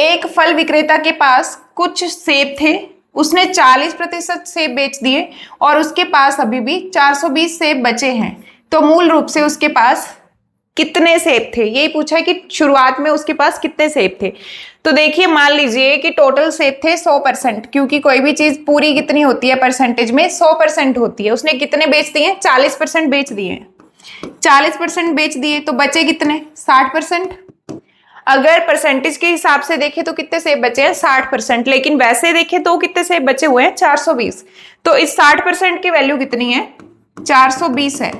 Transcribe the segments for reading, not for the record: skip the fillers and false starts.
एक फल विक्रेता के पास कुछ सेब थे, उसने 40% सेब बेच दिए और उसके पास अभी भी 420 सेब बचे हैं। तो मूल रूप से उसके पास कितने सेब थे, यही पूछा है कि शुरुआत में उसके पास कितने सेब थे। तो देखिए मान लीजिए कि टोटल सेब थे 100%, क्योंकि कोई भी चीज पूरी कितनी होती है परसेंटेज में 100% होती है। उसने कितने बेच दिए, 40% बेच दिए, 40% बेच दिए तो बचे कितने, 60%। अगर परसेंटेज के हिसाब से देखें तो कितने सेब बचे हैं, 60%। लेकिन वैसे देखें तो कितने सेब बचे हुए हैं, 420। तो इस 60% की वैल्यू कितनी है, 420 है।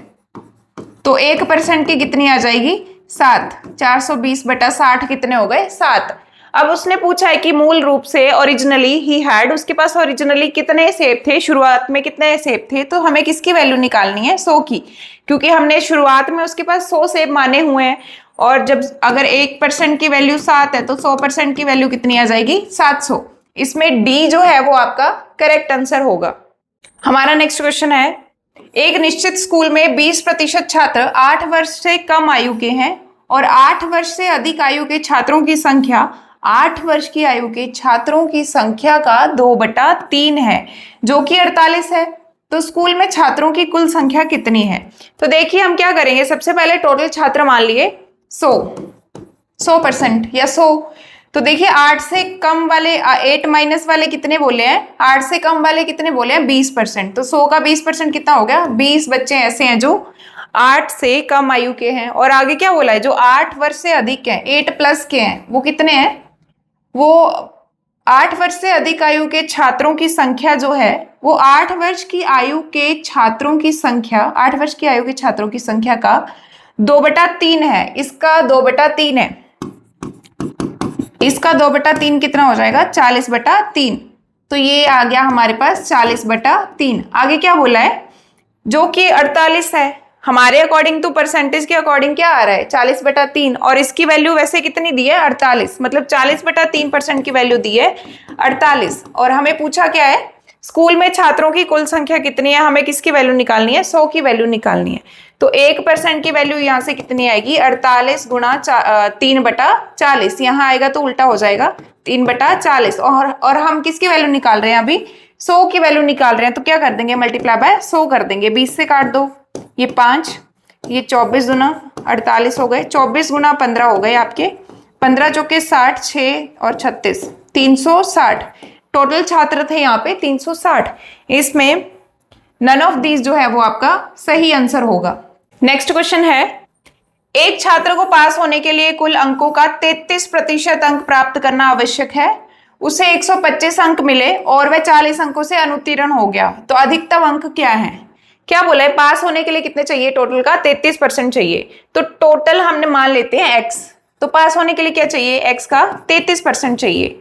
तो 1% की कितनी आ जाएगी, 7। 420 बटा 60 कितने हो गए, 7। अब उसने पूछा है कि मूल रूप से ओरिजिनली ही हैड, उसके पास ओरिजिनली कितने सेब थे, शुरुआत में कितने सेब थे। तो हमें किसकी वैल्यू निकालनी है, 100 की, क्योंकि हमने शुरुआत में उसके पास 100 सेब माने हुए हैं। और जब अगर 1% की वैल्यू 7 है तो 100% की वैल्यू कितनी आ जाएगी, 700। इसमें डी जो है वो आपका करेक्ट आंसर होगा। हमारा नेक्स्ट क्वेश्चन है, एक निश्चित स्कूल में 20% छात्र 8 वर्ष से कम आयु के हैं और 8 वर्ष से अधिक आयु के छात्रों की संख्या 8 वर्ष की आयु के छात्रों की संख्या का 2/3 है, जो कि 48 है। तो स्कूल में छात्रों की कुल संख्या कितनी है। तो देखिए हम क्या करेंगे, सबसे पहले टोटल छात्र मान लिए 100% या 100। तो देखिए 8 से कम वाले 8 माइनस वाले कितने बोले हैं, 8 से कम वाले कितने बोले हैं, 20%। तो 100 का 20% कितना हो गया, 20 बच्चे ऐसे हैं जो 8 से कम आयु के हैं। और आगे क्या बोला है, जो 8 वर्ष से अधिक हैं, 8+ के हैं, वो कितने हैं, वो 8 वर्ष से अधिक आयु के छात्रों की संख्या जो है वो 8 वर्ष की आयु के छात्रों की संख्या, 8 वर्ष की आयु के छात्रों की संख्या का 2/3 है। इसका 2/3 है, इसका 2/3 कितना हो जाएगा, 40/3। तो ये आ गया हमारे पास 40/3। आगे क्या बोला है, जो कि 48 है। हमारे अकॉर्डिंग तो परसेंटेज के अकॉर्डिंग क्या आ रहा है, 40/3। और इसकी वैल्यू वैसे कितनी दी है, 48। मतलब 40/3% की वैल्यू दी है 48। और हमें पूछा क्या है, स्कूल में छात्रों की कुल संख्या कितनी है, हमें किसकी वैल्यू निकालनी है, 100 की वैल्यू निकालनी है। तो 1% की वैल्यू यहां से कितनी आएगी, 48 गुणा 3/40। यहां आएगा तो उल्टा हो जाएगा, 3/40। और हम किसकी वैल्यू निकाल रहे हैं, अभी 100 की वैल्यू निकाल रहे हैं। तो क्या कर देंगे, मल्टीप्लाई बाय 100 कर देंगे। 20 से काट दो, ये 5, ये 24 गुना 48 हो गए, 24 गुना 15 हो गए आपके, 15 चौके 60, 6 और 36, 360। टोटल छात्र थे यहाँ पे 360। इसमें नन ऑफ दीज जो है वो आपका सही आंसर होगा। नेक्स्ट क्वेश्चन है, एक छात्र को पास होने के लिए कुल अंकों का 33% अंक प्राप्त करना आवश्यक है। उसे 125 अंक मिले और वह 40 अंकों से अनुत्तीर्ण हो गया, तो अधिकतम अंक क्या है। क्या बोला है, पास होने के लिए कितने चाहिए, टोटल का 33% चाहिए। तो टोटल हमने मान लेते हैं x, तो पास होने के लिए क्या चाहिए, x का 33% चाहिए।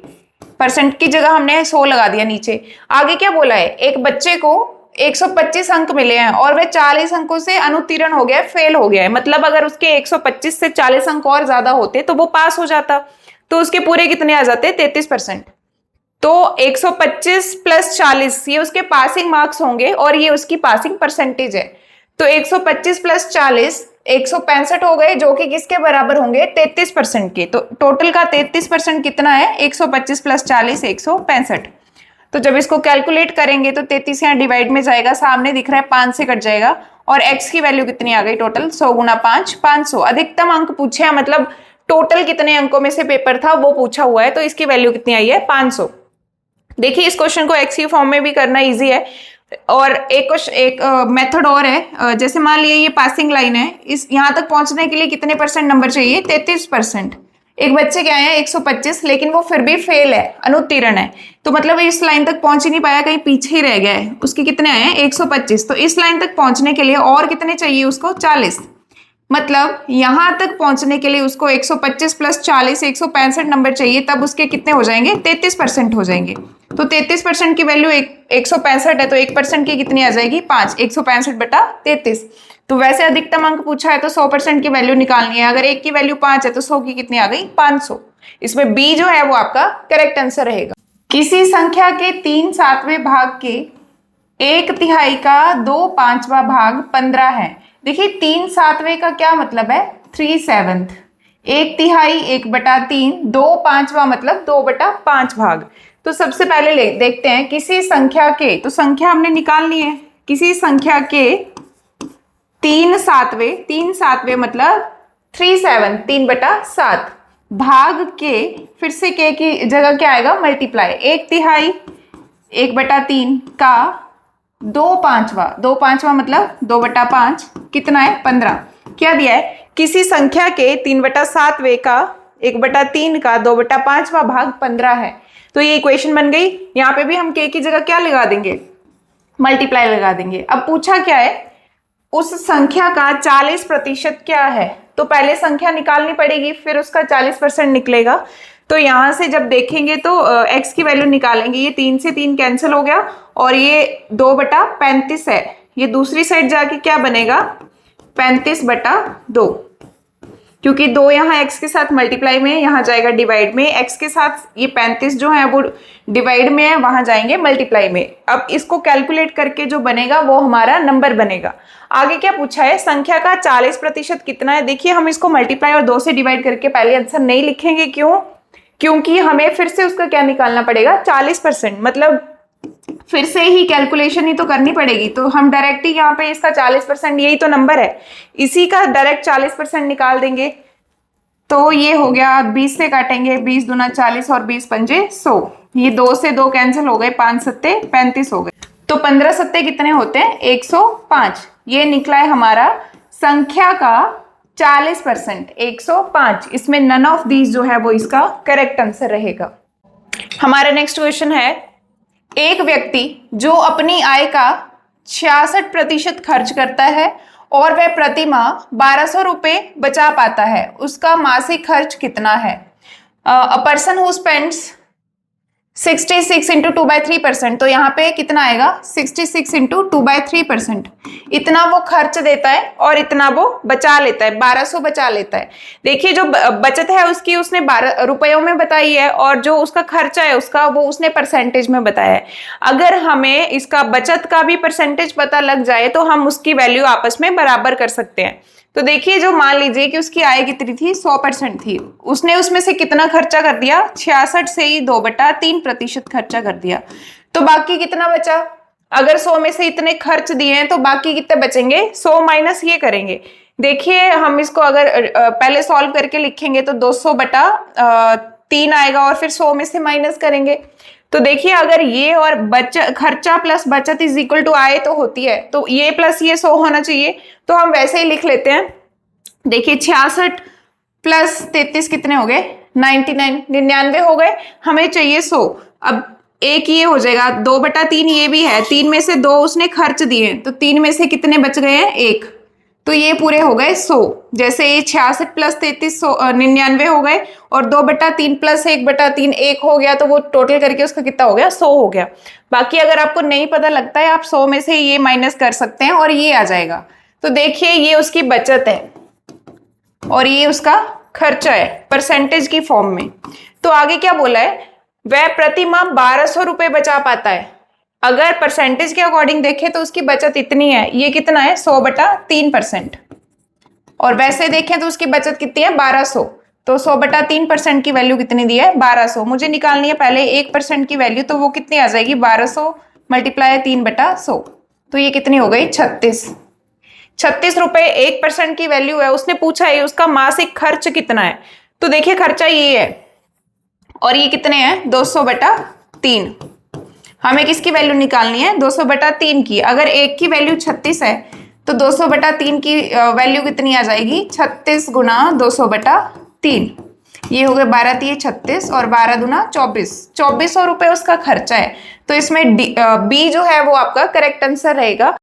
परसेंट की जगह हमने 100 लगा दिया नीचे। आगे क्या बोला है, एक बच्चे को 125 अंक मिले हैं और वह 40 अंकों से अनुत्तीर्ण हो गया, फेल हो गया है। मतलब अगर उसके 125 से 40 अंक और ज्यादा होते तो वो पास हो जाता। तो उसके पूरे कितने आ जाते, 33%। तो 125 + 40 ये उसके पासिंग मार्क्स होंगे और ये उसकी पासिंग परसेंटेज है। तो 125 + 40 165 हो गए, जो कि किसके बराबर होंगे, 33% के। तो टोटल का 33% कितना है, 125 + 40 165। तो जब इसको कैलकुलेट करेंगे तो 33 यहाँ डिवाइड में जाएगा, सामने दिख रहा है 5 से कट जाएगा। और x की वैल्यू कितनी आ गई, टोटल 100 गुना 5, 500। अधिकतम अंक पूछे हैं, मतलब टोटल कितने अंकों में से पेपर था वो पूछा हुआ है। तो इसकी वैल्यू कितनी आई है, 500। देखिए इस क्वेश्चन को एक्स फॉर्म में भी करना इजी है। और एक मेथड और है, जैसे मान लिया ये पासिंग लाइन है, इस यहां तक पहुंचने के लिए कितने % नंबर चाहिए, 33%। एक बच्चे के आए हैं 125, लेकिन वो फिर भी फेल है, अनुत्तीर्ण है। तो मतलब इस लाइन तक पहुंच ही नहीं पाया, कहीं पीछे ही रह गया है। उसके कितने आए हैं, 125। तो इस लाइन तक पहुंचने के लिए और कितने चाहिए उसको, 40। मतलब यहां तक पहुंचने के लिए उसको 125 + 40 165 नंबर चाहिए, तब उसके कितने हो जाएंगे, 33% हो जाएंगे। तो 33% की वैल्यू 165 है, तो 1% की कितनी आ जाएगी, 5। 165/33। तो वैसे अधिकतम अंक पूछा है तो 100% की वैल्यू निकालनी है। अगर 1 की वैल्यू 5 है तो 100 की कितनी आ गई, 500। इसमें बी जो है वो आपका करेक्ट आंसर रहेगा। किसी संख्या के 3/7 भाग के 1/3 का 2/5 भाग 15 है। देखिए 3/7 का क्या मतलब है, 3/7। 1/3 1/3, 2/5 मतलब 2/5 भाग। तो सबसे पहले देखते हैं किसी संख्या के, तो संख्या हमने निकालनी है, किसी संख्या के 3/7, 3/7 मतलब 3/7, 3/7 भाग के, फिर से के की जगह क्या आएगा, मल्टीप्लाई, 1/3 1/3 का 2/5, 2/5 मतलब 2/5 कितना है, 15। क्या दिया है, किसी संख्या के 3/7 का 1/3 का 2/5 भाग 15 है। तो ये इक्वेशन बन गई। यहाँ पे भी हम के की जगह क्या लगा देंगे, मल्टीप्लाई लगा देंगे। अब पूछा क्या है, उस संख्या का 40% क्या है, तो पहले संख्या निकालनी पड़ेगी, फिर उसका 40% निकलेगा। तो यहां से जब देखेंगे तो x की वैल्यू निकालेंगे, ये 3 से 3 कैंसिल हो गया और ये 2/35 है, ये दूसरी साइड जाके क्या बनेगा, 35/2, क्योंकि 2 यहाँ x के साथ मल्टीप्लाई में, यहाँ जाएगा डिवाइड में, x के साथ ये 35 जो है वो डिवाइड में है, वहां जाएंगे मल्टीप्लाई में। अब इसको कैलकुलेट करके जो बनेगा वो हमारा नंबर बनेगा। आगे क्या पूछा है, संख्या का 40% कितना है। देखिए हम इसको मल्टीप्लाई और 2 से डिवाइड करके पहले आंसर नहीं लिखेंगे, क्यों, क्योंकि हमें फिर से उसका क्या निकालना पड़ेगा, 40%, मतलब फिर से ही कैलकुलेशन ही तो करनी पड़ेगी। तो हम डायरेक्ट ही यहाँ पे इसका 40%, यही तो नंबर है, इसी का डायरेक्ट 40% निकाल देंगे। तो ये हो गया, 20 से काटेंगे, 20 दूना 40 और 20 पंजे 100, ये 2 से 2 कैंसिल हो गए, 5 सत्ते 35 हो गए। तो 15 सत्ते कितने होते हैं, 105। ये निकला है हमारा संख्या का 40%, 105। इसमें नन ऑफ दीज जो है वो इसका करेक्ट आंसर रहेगा। हमारा नेक्स्ट क्वेश्चन है, एक व्यक्ति जो अपनी आय का 66% खर्च करता है और वह प्रति माह 1200 रुपये बचा पाता है, उसका मासिक खर्च कितना है। A person who spends 66 into 2/3%, तो यहाँ पे कितना आएगा, 66 इंटू 2/3%, इतना वो खर्च देता है और इतना वो बचा लेता है, 1200 बचा लेता है। देखिए जो बचत है उसकी उसने 12 रुपयों में बताई है, और जो उसका खर्चा है उसका वो उसने परसेंटेज में बताया है। अगर हमें इसका बचत का भी परसेंटेज पता लग जाए तो हम उसकी वैल्यू आपस में बराबर कर सकते हैं। तो देखिए जो मान लीजिए कि उसकी आय कितनी थी, 100% थी, उसने उसमें से कितना खर्चा कर दिया, 66 से ही 2/3% खर्चा कर दिया, तो बाकी कितना बचा। अगर 100 में से इतने खर्च दिए हैं तो बाकी कितने बचेंगे, 100 माइनस ये करेंगे। देखिए हम इसको अगर पहले सॉल्व करके लिखेंगे तो 200/3 आएगा और फिर 100 में से माइनस करेंगे। तो देखिए अगर ये और खर्चा प्लस बचत इज इक्वल टू आय तो होती है, तो ये प्लस ये 100 होना चाहिए, तो हम वैसे ही लिख लेते हैं। देखिए 66 प्लस 33 कितने हो गए, 99 हो गए, हमें चाहिए 100। अब एक ये हो जाएगा, 2/3 ये भी है, 3 में से 2 उसने खर्च दिए, तो 3 में से कितने बच गए हैं, 1, तो ये पूरे हो गए 100। जैसे ये 66 प्लस 33 99 हो गए, और 2/3 प्लस 1/3 1 हो गया, तो वो टोटल करके उसका कितना हो गया, 100 हो गया। बाकी अगर आपको नहीं पता लगता है, आप 100 में से ये माइनस कर सकते हैं और ये आ जाएगा। तो देखिए ये उसकी बचत है और ये उसका खर्चा है परसेंटेज की फॉर्म में। तो आगे क्या बोला है, वह प्रति माह 1200 रुपये बचा पाता है। अगर परसेंटेज के अकॉर्डिंग देखें तो उसकी बचत इतनी है, ये कितना है, 100/3%, और वैसे देखें तो उसकी बचत कितनी है, 1200। तो 100/3% की वैल्यू कितनी दी है, 1200। मुझे निकालनी है पहले 1% की वैल्यू, तो वो कितनी आ जाएगी, 1200 मल्टीप्लाई 3/100, तो ये कितनी हो गई, 36 रुपए 1% की वैल्यू है। उसने पूछा है उसका मासिक खर्च कितना है, तो देखिए खर्चा ये है और ये कितने हैं, 200/3। हमें किसकी वैल्यू निकालनी है, 200/3 की। अगर एक की वैल्यू 36 है तो 200/3 की वैल्यू कितनी आ जाएगी, 36 गुना 200/3, ये हो गए 12×3 36 और 12 दूना 2400 रुपए उसका खर्चा है। तो इसमें बी जो है वो आपका करेक्ट आंसर रहेगा।